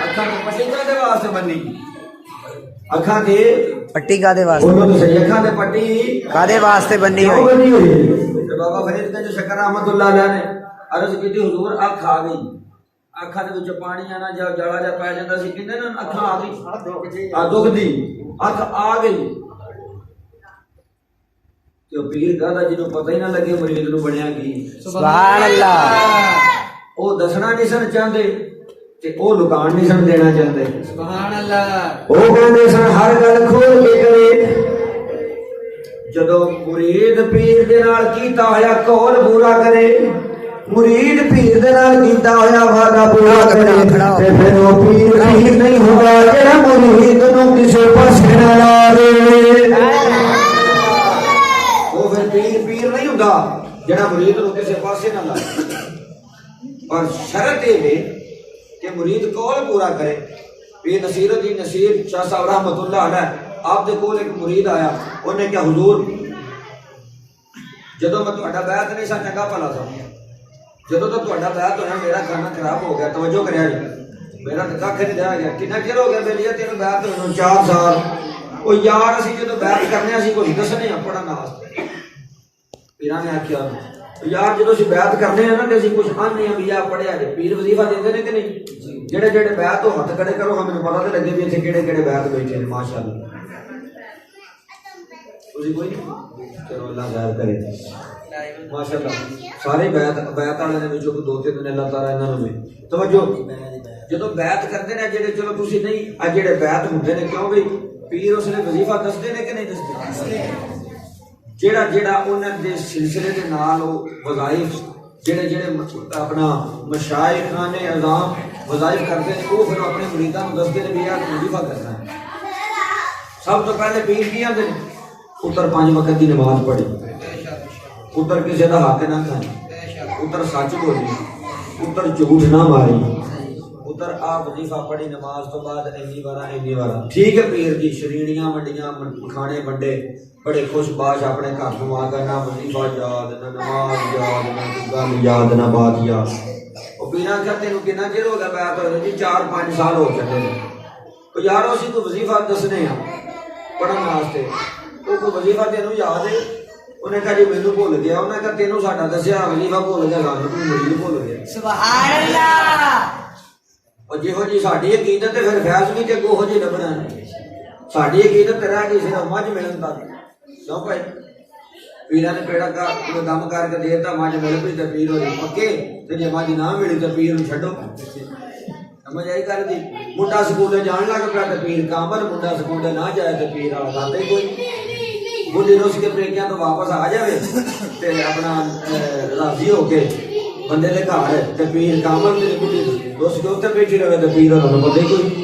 اکھاں تے پٹی کا دے واسطے بنی اکھاں تے پٹی کا دے واسطے بولو تو صحیح اکھاں تے پٹی کا دے واسطے بنی کیوں ہوئی بنی ہوئی ہے بابا فرید گنج شکر رحمت اللہ علیہ نے عرض کی حضور اکھ آ گئی اکھاں دے وچ پانی آنا جا جالا جا پے جاندا سی کہندے نا اکھاں آ گئی آ دکھدی اکھ آ گئی تے پیر کہدا جنوں پتہ ہی نہ لگے مرید نوں بنیا کی سبحان اللہ او دسنا نہیں سن چاہندے تے او لکان نہیں سن دینا چاہندے سبحان اللہ او کہندے سن ہر گل کھول کے کرے جدوں مرید پیر دے نال کیتا ہویا قول پورا کرے مرید پیر دے نال کیتا ہویا وعدہ پورا کرے تے پھر او پیر نہیں ہوگا جڑا مرید نوں کسے پاسے نہ لاوے او پھر جڑا مرید نو کسے پاسے نہ لائے، اور شرط یہ ہے کہ مرید قول پورا کرے۔ پیر نصیر الدین نصیر شاہ صاحب رحمۃ اللہ علیہ، آپ دے کول ایک مرید آیا، انہیں کیا حضور جدو میں تہاڈا بیعت نہیں سا چنگا بھلا تھا، جدو تو تہاڈا بیعت ہویا میرا کھانا خراب ہو گیا، توجہ کریا جی، میرا تو کھ نہیں رہ گیا۔ کتنا چر ہو گیا میری تینوں بیعت ہوئے؟ 4 سال۔ وہ یار اسی جدو بیعت کرنے اسی کچھ دسنے ہیں پڑھن واسطے، پیراں نے آکھیا یار جدو اسی بیعت کرنے ہیں نا تے اسی کچھ آنے ہیں بھی آ پڑھیا جے، پیر وظیفہ دیندے نے کہ نہیں؟ جڑے جڑے بیعت ہو ہاتھ کھڑے کرو، ہمیں پتہ تے لگے بھی ایتھے کیڑے کیڑے بیعت بیٹھے ہیں ماشاءاللہ۔ تسی کوئی نہیں؟ چلو اللہ خیر کرے ماشاءاللہ۔ سارے بیعت والے نے وچوں 2-3 دن اللہ تعالی انہاں نوں توجہ جدو بیعت کرتے ہیں جڑے، چلو تسی نہیں اج جڑے بیعت ہوندے نے کیوں بھی پیر اس نے وظیفہ دستے نے کہ نہیں دستے؟ جڑا جڑا انہاں دے سلسلے دے نال او وظائف جڑے جڑے اپنا مشائخ نے اعظام وظائف کرتے ہیں، وہ پھر اپنے مریداں نوں دستے نے بھی یار وظیفہ کرنا ہے۔ سب تو پہلے پیر کی آندے پتر 5 وقت دی نماز پڑھی، پتر کسی دا حق نہ کھائے، پتر سچ بولی، پتر جھوٹ نہ ماری، پتر آپ وظیفہ پڑھی نماز تو بعد اینی وارا ٹھیک ہے پیر جی، شرینیاں ونڈیاں کھانے ونڈے، بڑے خوش باش اپنے گھر کو آ کر، نہ وظیفہ یاد، نہ نماز یاد، نہ گل یاد، نہ بات یاد۔ وہ پیراں کہتے ہیں کتنا چر ہو گیا بیعت ہوئے؟ جی 4-5 سال ہو چکے ہیں۔ تو یار اسی کو وظیفہ دسنے ہیں پڑھن واسطے، تو وظیفہ تینوں یاد ہے؟ انہیں کہا جی مینوں بھول گیا۔ انہیں کہا تینوں ساڈا دسیا وظیفہ بھول گیا، سانوں تو مرید بھول گیا۔ سبحان اللہ۔ اور جہو جی ساڈی عقیدت ہے پھر فیض بھی تے کوہو جی لبنا ہے۔ ساڈی عقیدت رہ گئی صرف مجھ ملن تک، کیوں بھائی؟ پیراں نے پیڑا کا دم کر کے دیتا، مجھ مل پئی تے پیر ہو جی پکے، تے جے مجھ نہ ملی تے پیر نوں چھڈو۔ سمجھ آئی کر دی؟ منڈا سکولے جان لگ پیا تے پیر کامل، منڈا سکولے نہ جائے تے پیر والا کھاتا ہی کوئی۔ بڈھی رس کے پیکیاں تو واپس آ جائے تے اپنا راضی ہو کے بندے دے گھر تے پیر کامل تے بڈھی رس کے اوتے بیٹھی رہے تے پیر انہاں نوں پتہ ہی کوئی۔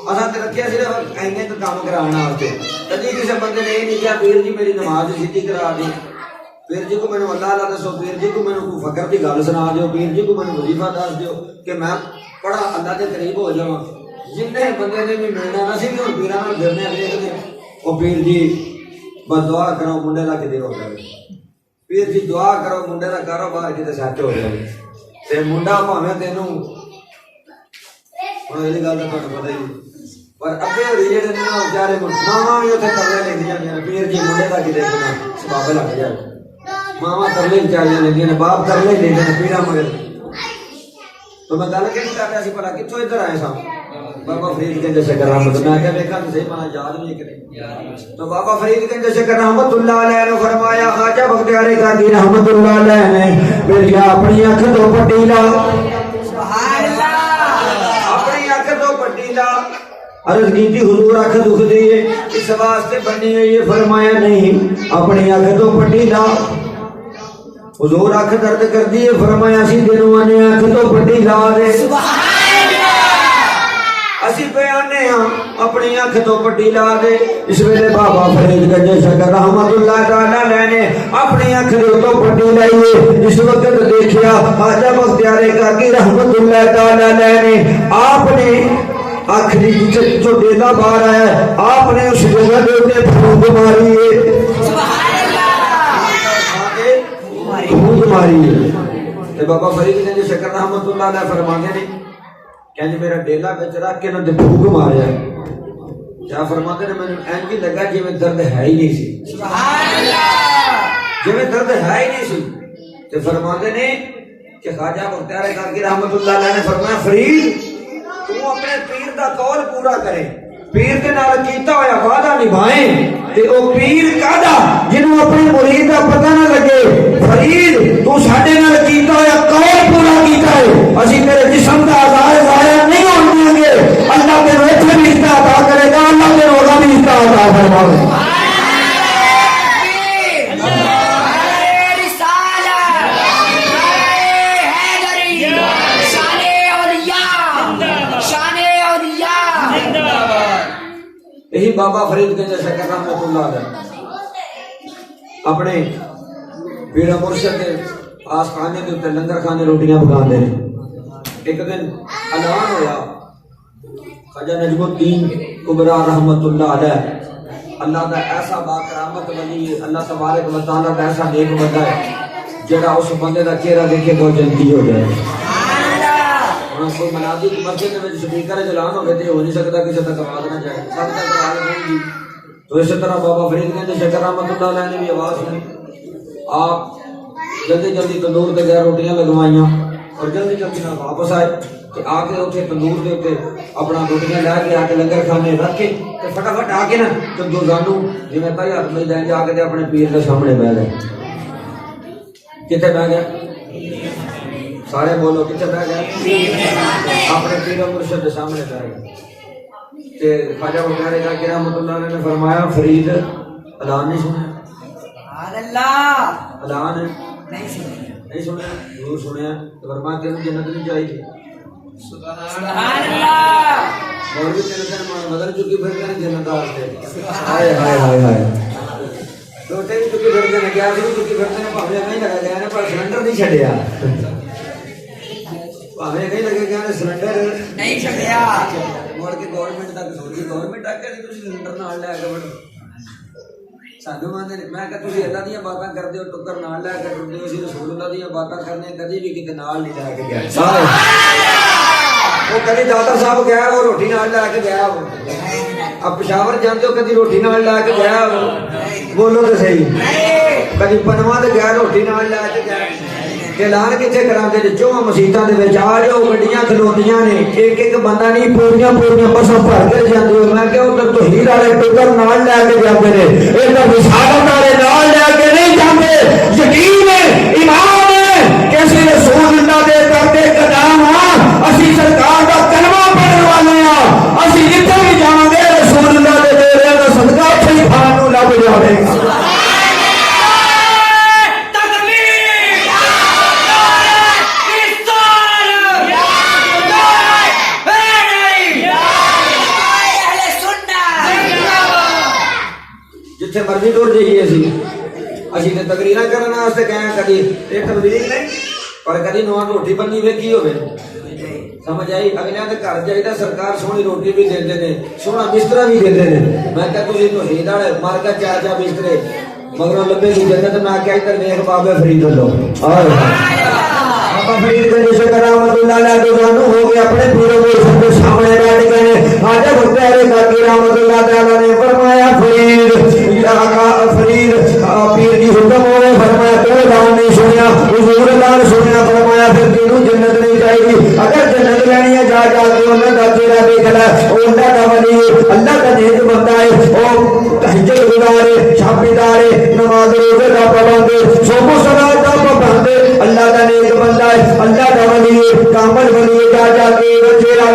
اساں تے رکھیا صرف اینے تو کام کرانا واسطے، کدی کسی بندے نے یہ نہیں کہا پیر جی میری نماز سیدھی کرا دی، پیر جی کو مینوں اللہ اللہ دسو، پیر جی کو مینوں کوئی فقر دی گل سنا دیو، پیر جی کو مینوں وظیفہ دس دیو کہ میں بڑا اللہ دے قریب ہو جاواں۔ جن بندے نے بھی ملنا نہ سی بھی ہن پیراں نال پھرنے ویکھدے او پیر جی بس دعا کرو منڈے دا کدے ہو جائے، پیر جی دعا کرو منڈے دا کاروبار کدے سیٹ ہو جائے، تے منڈا بھاویں تینوں ہن یہ گل تو تہاڈوں پتہ ہی، پر ابے ہوری جڑے نے نا بیچارے ماواں بھی اتنے ترلے لیندیاں نے، پیر جی منڈے دا کدے سبب لگ جائے، ماواں ترلے چالیاں لیندیاں نے، باپ ترلے لیندے نے پیراں مگر۔ تو میں گل کہڑی کر رہا سی بھلا کتھوں ادھر آئے سا؟ بابا فرید گنج شکر رحمت اللہ علیہ، میں دیکھا تو صحیح مانا یاد نہیں کرے۔ تو بابا فرید گنج شکر رحمت اللہ علیہ نے فرمایا، خواجہ بختیار کاکی رحمت اللہ علیہ نے میری اپنی اکھ تو پٹی لا، سبحان اللہ، اپنی اکھ تو پٹی لا۔ عرض کی تھی حضور اکھ دکھ دیئے اس واسطے بنی ہوئی ہے؟ فرمایا نہیں، اپنی اکھ تو پٹی لا۔ حضور اکھ درد کر دیئے؟ فرمایا اسی دنوں آنے اکھ تو پٹی لا دے۔ اسی بیانے ہاں اپنی اکھ تو پٹی لا دے۔ اس ویلے بابا فرید گنج شکر رحمت اللہ تعالیٰ نے اپنی اکھ تو پٹی لائیے۔ اس وقت دیکھیا خواجہ بختیار کاکی رحمت اللہ تعالیٰ نے آپ نے اکھ دی جو ڈیلا باہر ہے، آپ نے اس جگہ دے اتے پھونک ماری ہے، پھونک ماری ہے۔ تے بابا فرید گنج شکر رحمت اللہ علیہ فرمانے نے کہ میرا ڈیلا بچ رکھ کے انہوں نے پھونک ماریا، کیا فرماتے نے میں اینج بھی لگا جی میں درد ہے ہی نہیں سی، جی میں درد ہے ہی نہیں سی۔ تے فرماتے نے کہ خواجہ بختیار کاکی رحمت اللہ علیہ نے فرمایا فرید تو اپنے پیر دا قول پورا کرے، پیر کے نال کیتا ہویا وعدہ نبھائیں، تے او پیر کادا جنوں اپنے مرید دا پتہ نہ لگے۔ فرید تو ساڈے نال کیتا ہویا قول پورا کیتا ہے، اسی تیرے جسم دا عزائے ضائع نہیں ہون دیں گے، اللہ تینوں ایتھے بھی عطا عطا کرے گا، اللہ تینوں وہاں بھی عطا عطا فرماوے گا۔ یہی بابا فرید گنج شکر رحمت اللہ علیہ اپنے پیڑا مرشد کے آس خانے کے اتنے لنگر کھانے روٹیاں پکاندے نے. ایک دن اعلان ہویا خواجہ نجم الدین کبرا رحمت اللہ علیہ اللہ کا ایسا باکرامت ولی اللہ تبارک و تعالیٰ کا ایسا نیک بندہ ہے جڑا اس بندے کا چہرہ دیکھے تو جلدی ہو جائے. کوئی منادی کی مسجد میں سپیکر اعلان ہو گئے تھے ہو نہیں سکتا کسی تک آواز نہ جائے سب تک آواز نہیں دی. تو اسی طرح بابا فرید نے شکر رحمت اللہ علیہ نے بھی آواز سنی. آپ جلدی جلدی تندور کے گیا روٹیاں لگوائیاں اور جلدی جلدی نہ واپس آئے کہ آ کے اتنے تندور کے اتنے اپنا روٹیاں لے کے آ کے لنگر کھانے رکھ کے فٹافٹ آ کے نا تندور زانو جی میں تائی ہاتھ میں دیں جا کے اپنے پیر کے سامنے بہ گئے. کتنے بہ گئے سارے بولو کتنے بہ گئے اپنے پیر و مرشد کے سامنے بہ گئے. خواجہ بخاری کہ رحمت اللہ علیہ نے فرمایا فرید اعلان نہیں سنا اعلان نہیں سنیا ضرور سنیا تو فرمایا تینوں جنت نہیں چاہیے. اور بھی تینوں بدل چکی پھرتے ہیں جنت آتے ہائے ہائے ہائے ہائے روٹے بھی چکی پھرتے ہیں گیس بھی چکی پھرتے ہیں پاوے نہیں لگا گیا نے پر سلنڈر نہیں چھڈیا پاوے نہیں لگے گیا نے سلنڈر نہیں چھڈیا مڑ کے گورنمنٹ تک سوچی گورنمنٹ آ کے تسی سلنڈر نال لے کے بڑھو سانو مانے میں کہ تسی اللہ دیاں باتاں کردے ہو ٹکر نال لے کے ٹردے ہو سی رسول اللہ دیاں باتاں کرنے کدی بھی کتے نال نہیں لے کے گیا وہ کدی داتا صاحب گیا وہ روٹی نال لے کے گیا وہ اب پشاور جاندے ہو کدی روٹی نال لے کے گیا وہ بولو تو صحیح کدی پنواں تے گیا روٹی نال لے کے گیا. اعلان کتنے کراندے نے چواں مسیتاں دے وچ آ جاؤ گڈیاں کھلوتیاں نے ایک ایک بندہ نہیں پوریاں بساں بھر کے جاندے ہو. میں کہ ادھر توحید والے ٹکر نال لے کے جاندے نے ادھر رسالت والے نال لے کے نہیں جاندے. یقین ہے ایمان ہے کہ اسی رسول اللہ دے کرتے قدم ہاں اسی سرکار دا کلمہ پڑھن والے ہاں اسی جتھے بھی جاواں گے رسول اللہ دے ڈیرے دا صدقہ اوتھے ہی کھان نوں لب جاوے گا. جتھے مرضی ٹر جائیے اسی تے تقریراں کرن واسطے گئے کدی یہ تبلیغ نہیں پر کدی نواں روٹی بنی ویکھی ہوے سمجھ آئی. اگلیاں دے گھر جائیدا سرکار سونی روٹی بھی دیندے نے سونا بستر بھی دیندے نے. میں کہ تسی توحید والے مر کے چار چار بسترے مگروں لبے دی جنت میں آ کے ادھر دیکھ بابے فرید لو بابا فرید کے جیسے کرامت اللہ علیہ کے جانو ہو گئے اپنے پیروں کو سب کے سامنے بیٹھ گئے. آج بھتیارے کا کرامت اللہ تعالیٰ نے فرمایا فرید فرید پیر کی حکم ہوئے فرمایا تو دان نہیں سنیا حضور اللہ نے سنیا فرمایا پھر تینوں جنت نہیں جائے گی. اگر جنت لینی ہے جا کے انہیں کا چہرہ دیکھ لے اللہ کا ولی اللہ کا نیک بندہ ہے وہ تہجد گزارے چھاپی دارے نماز روزے کا پابند صبح و صلات کا پابند اللہ کا نیک بندہ ہے اللہ کا ولی کامل ولی جا کے چہرہ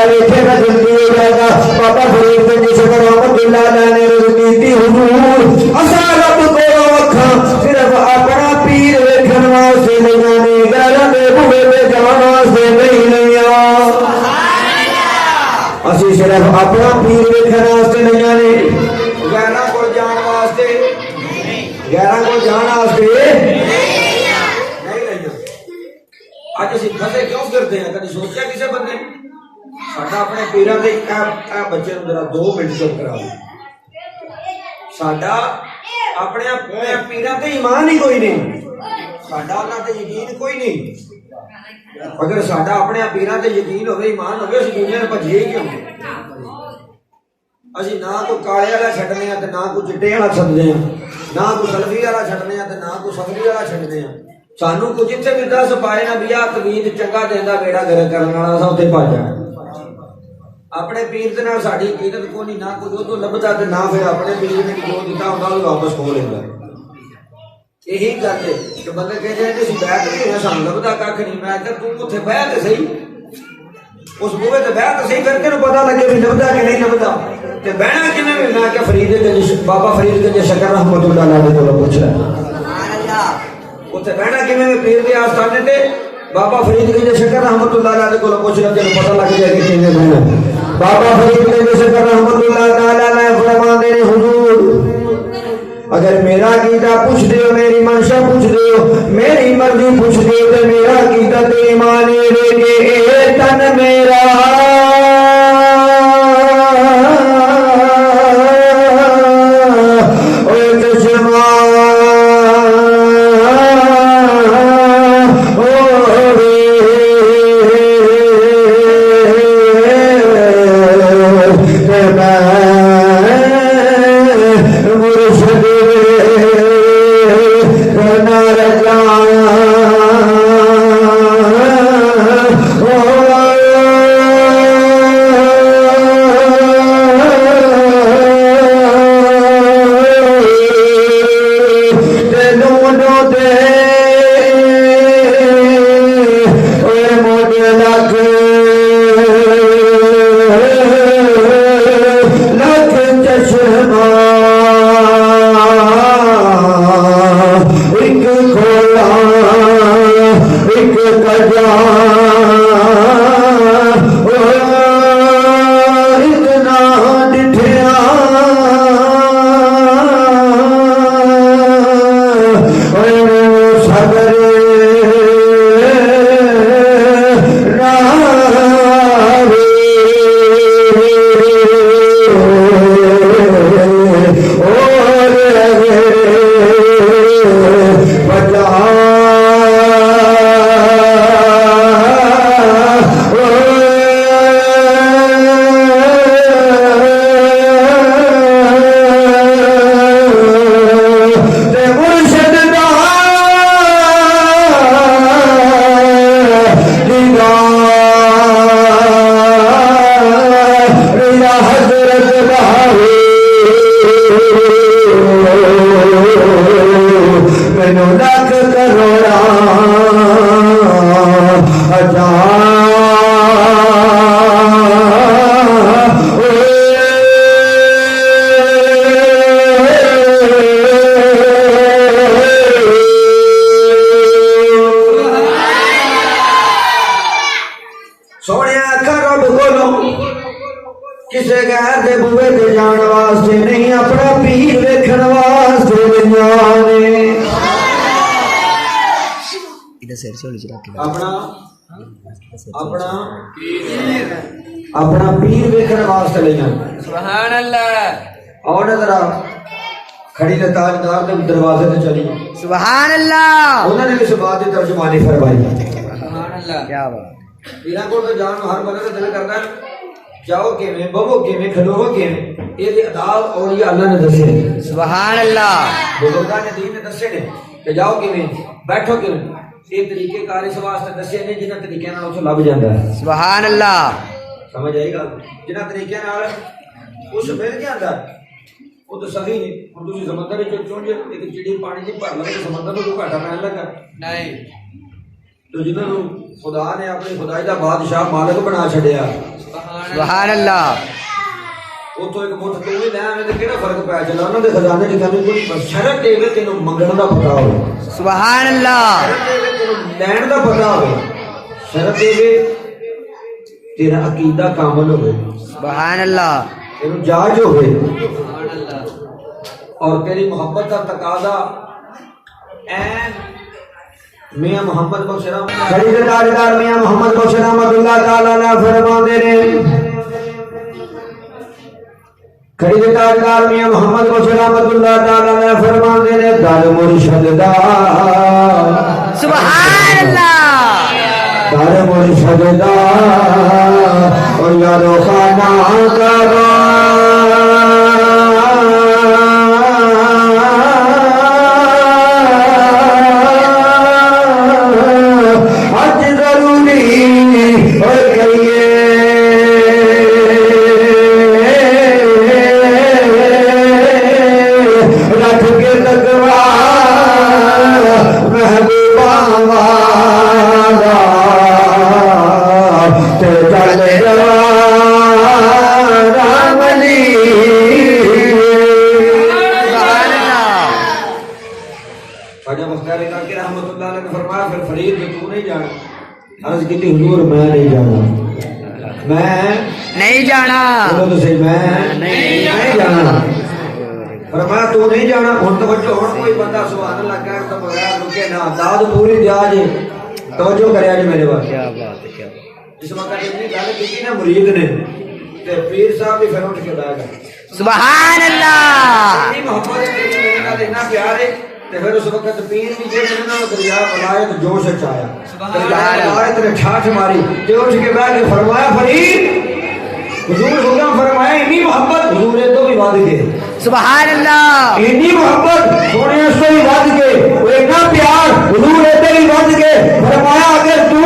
دیکھے گا جلدی ہو جائے گا. بابا فرید کے جیسے رحمت اللہ علیہ نے رضی حضور اصالت کو وکھا صرف اپنا پیر ویکھن واسطے نہیں آنے غیروں دے بوہے تے جان واسطے نہیں اسی صرف اپنا پیر ویکھن واسطے نہیں آنے غیروں کو جان واسطے اج اسی پھسے کیوں کرتے ہیں کبھی سوچیا کسی بندے ساڈا اپنے پیراں دے بچے نوں ذرا 2 منٹ چپ کرا ساڈا اپنے پیراں تے ایمان ہی کوئی نہیں ساڈا انہاں تے یقین کوئی نہیں. اگر ساڈا اپنے پیراں تے یقین ہوے ایمان ہوے اسی دنیا نے بھجے کیوں اسی نہ کوئی کالے والا چھڈنے تے نہ کوئی چٹے والا چھڈنے نہ کوئی سلفی والا چھڈنے تے نہ کوئی صفری والا چھڈنے سانو کو جتھے بھی 10 پائے نا بیا توحید چنگا دیندا بیڑا گرک کرن والا سا اوتھے بھج جانا. اپنے پیر دے نال ساڈی عقیدت کو نہیں نہ کوئی تو لبدا تے نہ پھر اپنے پیر نے جو دتا ہوندا او واپس کھو لیندا. یہی گل ہے کہ بندے کہندے نے اسی بیٹھ نہیں ہے سانو لبدا ککھ نہیں. میں کہ تو اوتھے بیٹھ تے صحیح اس بوئے تے بیٹھ تے صحیح پھر تینوں پتہ لگے بھی لبدا کہ نہیں لبدا تے بہنا کیویں میں کہ فرید کے بابا فرید کے شکر رحمت اللہ علیہ کو پوچھ رہا سبحان اللہ اوتھے بہنا کیویں پیر دے آستانے تے بابا فرید کے شکر رحمت اللہ علیہ کو پوچھ رہا تینوں پتہ لگ جائے کہ کیویں بہنا. بابا فرید کے شکر رحمت اللہ تعالی علیہ فرماندے نے حضور اگر میرا عقیدہ پوچھ دیو میری منشا پوچھ دیو میری مرضی پوچھ دیو تے میرا عقیدت ایمان لے کے اے تن میرا اوے چشمہ کسے غیر دے بوے تے جان واسطے نہیں اپنا پیر ویکھن واسطے جانے اپنا پیر ویکھن واسطے لے جانے سبحان اللہ اور ذرا کھڑی تے تاجدار دے دروازے تے چلی سبحان اللہ انہوں نے اس بات کی ترجمانی فرمائی سبحان اللہ کیا بات پیران کو تو جان ہر بندے کا دل کرتا ہے جاؤ کیویں بہو کیویں کھلو کیویں یہ اداب اور یہ اللہ نے دسے سبحان اللہ بزرگاں نے دین نے دسے نے کہ جاؤ کیویں بیٹھو کیویں یہ طریقے کار اس واسطے دسے نے جنہاں طریقے نال اس لب جاندا ہے سبحان اللہ سمجھ آئی گل جنہاں طریقے نال اس مل کے آندا وہ تو صحیح نہیں ہن تسی سمندر وچ چونج ایک چڑی پانی دی بھر لے سمندر نوں گھاٹا پہن لگا نہیں تو جنہاں نوں خدا نے اپنی خدائی دا بادشاہ مالک بنا چھڈیا سبحان اللہ وہ تو ایک مٹھ تو بھی لے آویں تے کیڑا فرق پیا چلا انہاں دے خزانے دی کمی کوئی شرط دے وے تینوں منگن دا پتہ ہوے سبحان اللہ شرط دے وے تینوں لین دا پتہ ہوے شرط دے وے تیرا عقیدہ کامل ہوے سبحان اللہ تینوں جاج ہوے سبحان اللہ اور تیری محبت دا تقاضا این میاں محمد بخش رحمت خلیل تاجدار میاں محمد بخش رحمت اللہ تعالی علیہ فرماندے نے خلیل تاجدار میاں محمد بخش رحمت اللہ تعالی علیہ فرماندے نے در مرشد دا سبحان اللہ در مرشد دا اور یارو خانہ کرو حضور میں نہیں جانا میں نہیں جانا نہیں جانا فرمایا تو نہیں جانا ہن توجہ ہن کوئی بندہ سبحان اللہ کہہ تو بغیر رکے نہ داد پوری دیا جی توجہ کریا جی میرے واسطے کیا بات ہے کیا بات اس وقت اتنی گل کی نا مرید نے تے پیر صاحب بھی پھر اٹھ کے بیٹھ گئے سبحان اللہ اتنی محبت ہے میرے نال اتنا پیار ہے تے پھر اس وقت پیر بھی جڑے نا دریا ولایت جوش وچ آیا دریا ولایت نے ٹھاٹھ ماری تے اٹھ کے بیٹھ کے فرمایا فرید حضور حکم فرمایا اتنی محبت حضور نے تو بھی ود گئے سبحان اللہ اتنی محبت سونے اس سے بھی ود گئے وہ اتنا پیار حضور نے تو بھی ود گئے فرمایا اگر تو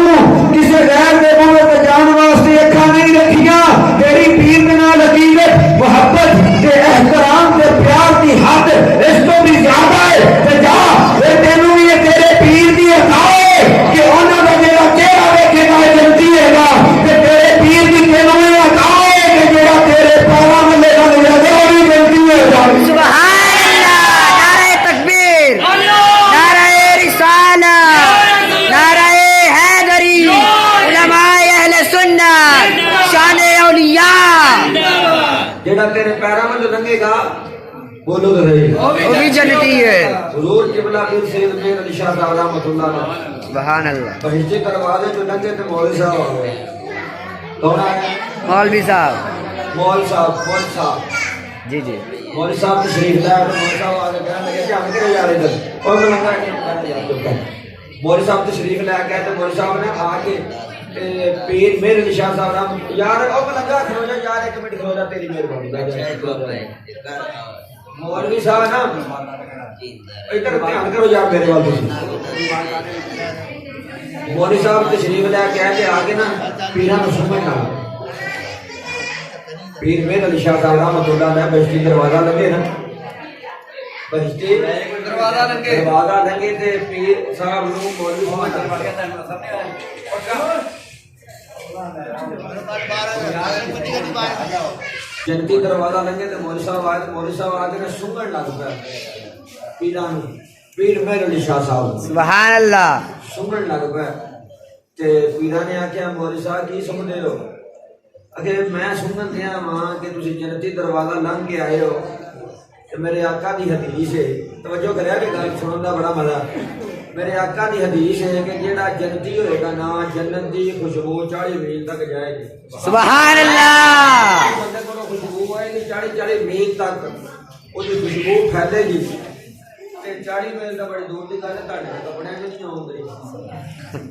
کسی غیر دے منہ تے جان واسطے اکھاں نہیں رکھیاں تیری پیر دے نال عقیدت محبت تے احترام تے پیار دی حد اس تو بھی زیادہ ہے تے جا اے تینوں بھی تیرے پیر دی عطا ہے کہ انہاں دا جڑا چہرہ ویکھے گا جنتی ہے گا تے تیرے پیر دی تینوں بھی عطا ہے کہ جڑا تیرے پاواں ملے گا وہ بھی جنتی ہے گا سبحان اللہ نعرہ تکبیر نعرہ رسالت نعرہ حیدری علماء اہل سنت شان اولیاء جڑا تیرے پیراں میں لنگے گا بولو تو صحیح وہ بھی جنتی ہے حضور قبلہ پیر سید میر علی شاہ صاحب رحمۃ اللہ علیہ سبحان اللہ بہشتی دروازے جو لنگے تے مولوی صاحب آ گئے کون آیا مولوی صاحب مولوی صاحب جی جی مولوی صاحب تشریف لائے مولوی صاحب آ کے کہنے لگے کیا کرے یار ادھر اور میں لگا مولوی صاحب تشریف لے کے تے مولوی صاحب نے آ کے پیر میر علی شاہ صاحب رحمۃ یار او میں لگا کھلو جا یار ایک منٹ کھلو جا تیری مہربانی مولوی صاحب نا ادھر دھیان کرو یار میرے وال مولوی صاحب تشریف لے کے آئے آگے نا پیراں نوں سمجھ نہ پیر میر علی شاہ صاحب رحمۃ اللہ علیہ بہشتی دروازہ لگے نا بہشتی دروازہ لگے تے پیر صاحب نوں مولوی جنتی دروازہ لگے تے مولوی صاحب آئے مولوی صاحب آ کے سنگن لگ پیا پیراں نوں پیر میر علی شاہ صاحب سبحان اللہ سنگن لگ پیا تے پیراں نے آکھیا مولوی صاحب کی سمجھدے ہو اگر میں سنن دیا ماں کہ تسی جنتی دروازہ لنگ کے آئے ہو کہ میرے آقا دی حدیث ہے توجہ کریا کہ گل سنن دا بڑا مزہ میرے آقا دی حدیث ہے کہ جیڑا جنتی ہوئے گا نا جنت دی خوشبو 40 میل تک جائے گی سبحان اللہ بندے کو خوشبو آئے گی 40 میل تک وہ دی خوشبو پھیلے گی تے 40 میل دا بڑی دور دی گل ہے تہاڈے کپڑے نہیں آوندے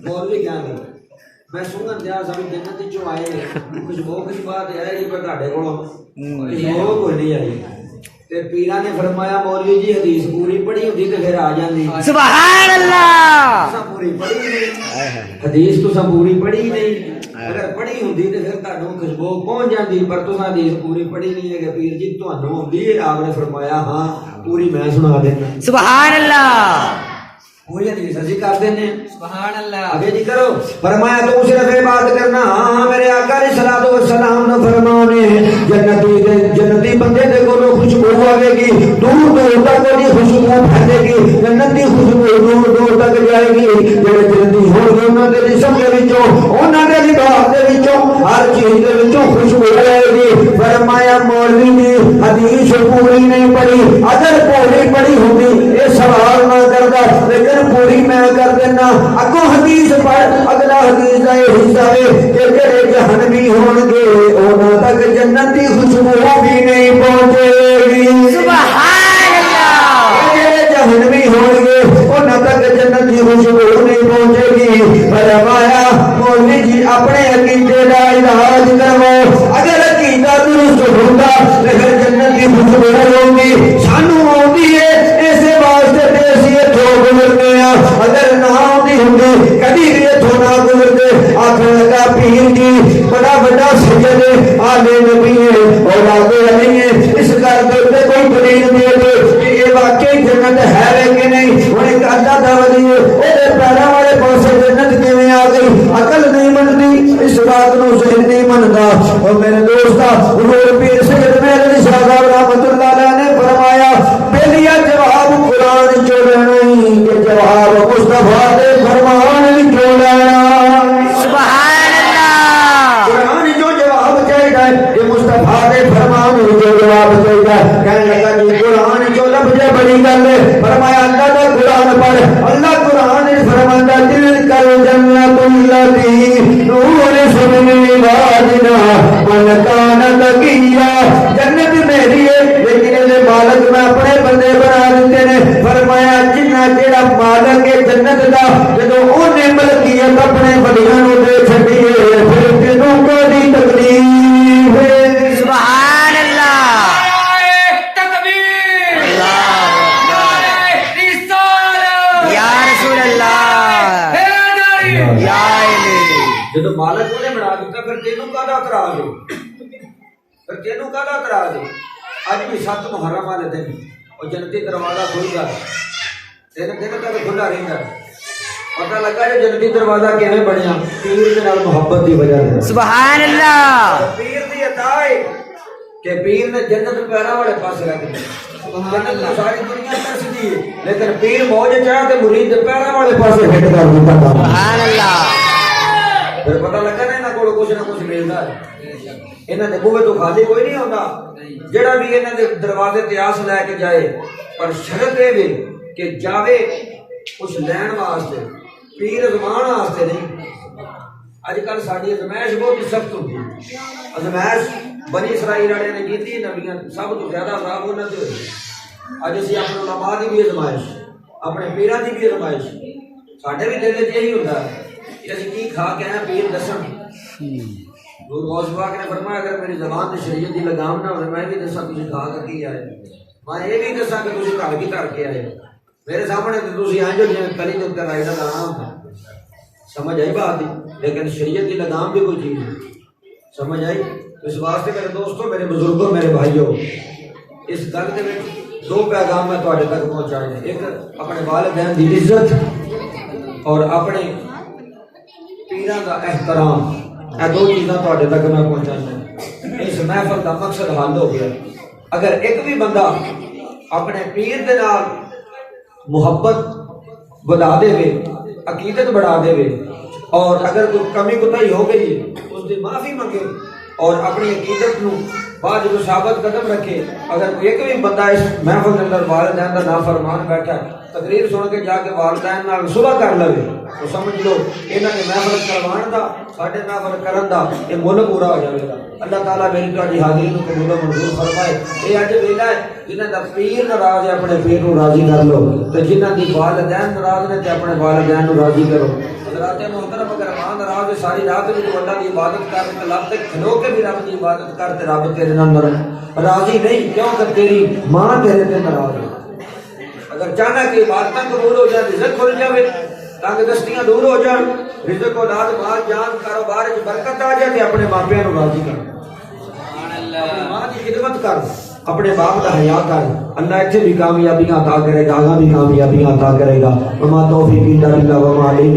مولوی کیا نہیں میں سنن دیا سب جنت چوں آئے خوشبو کی بات ہے یہ پر تہاڈے کولوں خوشبو کوئی نہیں آئی تے پیراں نے فرمایا مولوی جی حدیث پوری پڑھی ہوندی تے پھر آ جاندی سبحان اللہ تساں پوری پڑھی نہیں حدیث تساں پوری پڑھی نہیں اگر پڑھی ہوندی تے پھر تہاڈوں خوشبو پہنچ جاندی پر تساں حدیث پوری پڑھی نہیں ہے کہ پیر جی تہانوں ہوندی ہے آپ نے فرمایا ہاں پوری میں سنا دینا سبحان اللہ پوری حدیث اسی کر دینے سبحان اللہ آگے جی کرو فرمایا تو صرف بات کرنا ہاں میرے آقا علیہ الصلوۃ والسلام نے فرمانے جنتی بندے دے کولوں خوشبو آوے گی دور دور تک دی خوشبو پھیلے گی جنت دی خوشبو دور دور تک جائے گی جڑے جنتی ہون گے انہاں دے جسم دے وچوں انہاں دے لباس دے وچوں ہر چیز دے وچوں خوشبو آئے گی فرمایا مولوی نے حدیث پوری نہیں پڑھی اگر پوری پڑھی ہوندی اے سوال نہ کردا لیکن پوری میں کر دینا اگو حدیث پڑھ اگلا حدیث کا یہ حصہ ہے کہ جڑے جہنمی ہون گے انہاں تک جنت کی خوشبو بھی نہیں پہنچے گی سبحان اللہ جڑے جہنمی ہون گے انہاں تک جنت کی خوشبو نہیں پہنچے گی فرمایا مولوی جی اپنے عقیدے کا علاج کرو اگر عقیدہ درست ہوگا پھر جنت کی خوشبو ہوگی سانو آتی ہے ایسے واسطے تے اسی اتھوں گزرنے اگر نہ آتی ہوندی کبھی بھی اتھوں نہ گزرتے آخر لگا پیر جی بڑا بڑا سجد آلے نبی ہے اولاد علی ہے اس گل دے کوئی دلیل دے دے کہ یہ واقعی جنت ہے کہ نہیں اور ایک اللہ دا ولی ہے اودے پیراں والے پاسے جنت کیویں آ گئی عقل نہیں منتی اس بات نو ذہن نہیں منتا اور میرے دوستا حضور پیر سید میر علی شاہ رحمۃ اللہ علیہ نے فرمایا پہلیا جواب قرآن چو نہیں کہ جواب مصطفیٰ دے فرمان وچوں لینا سبحان اللہ قرآن جو جواب چاہیے یہ مصطفیٰ دے فرمان وچوں جواب چاہیے کہنے لگا جی قرآن مالک جنت دا جدوں اونے ملکیت اپنے بڑیاں نوں دے چھڈی ہے پھر تینوں کوئی تکلیف ہے سبحان اللہ تکبیر یا رسول اللہ یا الہی جدوں مالک نے بنا دیتا پھر تینوں کاہدا اعتراض ہے پھر تینوں کاہدا اعتراض ہے اج بھی 7 محرم والے دن اور جنتی دروازہ کھل گیا 3 دن تک کھلا رہتا پتہ لگا جو جنتی دروازہ کیویں بنیا پیر دے نال محبت دی وجہ سے سبحان اللہ پیر دی عطا ہے کہ پیر نے جنت پیراں والے پاس رکھ دی سبحان اللہ ساری دنیا ترسدی ہے لیکن پیر موج چاہ تے مرید دے پیراں والے پاسے ہٹ کر دیتا سبحان اللہ پھر پتہ لگا نا انہاں کول کچھ نہ کچھ ملدا ہے انہاں دے بوے تو خالی کوئی نہیں ہوندا جڑا بھی انہاں دے دروازے تے آس لے کے جائے پر شرط اے وے کہ جاوے کچھ لین واسطے پیر ازمان واسطے نہیں اج کل ساڈی ازمائش بہت سخت ہوندی ازمائش بنی اسرائیل والے نے کیتی نبیاں سب تو زیادہ عذاب انہاں تے ہوئے اج اسی اپنے علماء دی بھی ازمائش اپنے پیراں دی بھی ازمائش ساڈے بھی دل وچ یہی ہوندا ہے کہ اسی کی کھا کے آئے پیر دسن حضور غوث پاک نے فرمایا اگر میری زبان تے شریعت دی لگام نہ ہوے میں بھی دساں تسی کھا کر کی آئے میں یہ بھی دساں کہ تسی گھر کی کر کے آئے میرے سامنے تے تسی آئے جو جویں کلی دے اوپر رائی دا دانا ہوندا سمجھ آئی بات لیکن شریعت کی لگام بھی کوئی چیز ہے سمجھ آئی اس واسطے میرے دوستوں میرے بزرگوں میرے بھائیوں اس گل کے دو پیغام میں تواڈے تک پہنچائے ہیں ایک اپنے والدین دی عزت اور اپنے پیراں دا احترام یہ دو چیزاں تواڈے تک میں پہنچانا اس محفل کا مقصد حل ہو گیا اگر ایک بھی بندہ اپنے پیر دے نال محبت بڑھا دے وے عقیدت بڑھا دے وے اور اگر کوئی کمی کوتاہی ہو گئی اس دی معافی منگے اور اپنی عقیدت نو بعد جو ثابت قدم رکھے اگر کوئی ایک بھی بندہ اس محفل کے اندر والدین کا نافرمان بیٹھا ہے تقریر سن کے جا کے والدین نال صلح کر لے تو سمجھ لو انہاں نے محفل کروان دا ساڈے محفل کرن دا یہ مل پورا ہو جائے گا اللہ تعالیٰ میری تہاڈی حاضری نو قبول و منظور فرمائے یہ اج ویلا ہے جنہاں دا پیر ناراض ہے اپنے پیر نو راضی کر لو تے جنہاں دی والدین ناراض نے تے اپنے والدین نو راضی کرو حضرات محترم اگر ماں ناراض ہے ساری رات بھی اللہ دی عبادت کر تے لب تک کھلو کے بھی رب دی عبادت کر تے رب تیرے نال راضی نہیں کیوں کہ تیری ماں تیرے تے ناراض ہے اگر چاہنا کہ عبادتاں قبول ہو جائے رزق کھل جاوے تانکہ دستیاں دور ہو جان رزق اولاد مال جان کاروبار وچ برکت آ جائے تے اپنے ماپیاں نو راضی کر سبحان اللہ ماں دی خدمت کر اپنے باپ کا حیا کر اللہ ایتھے بھی کامیابیاں عطا کرے گا آگاں بھی کامیابیاں عطا کرے گا وما توفیقی الا باللہ وما علینا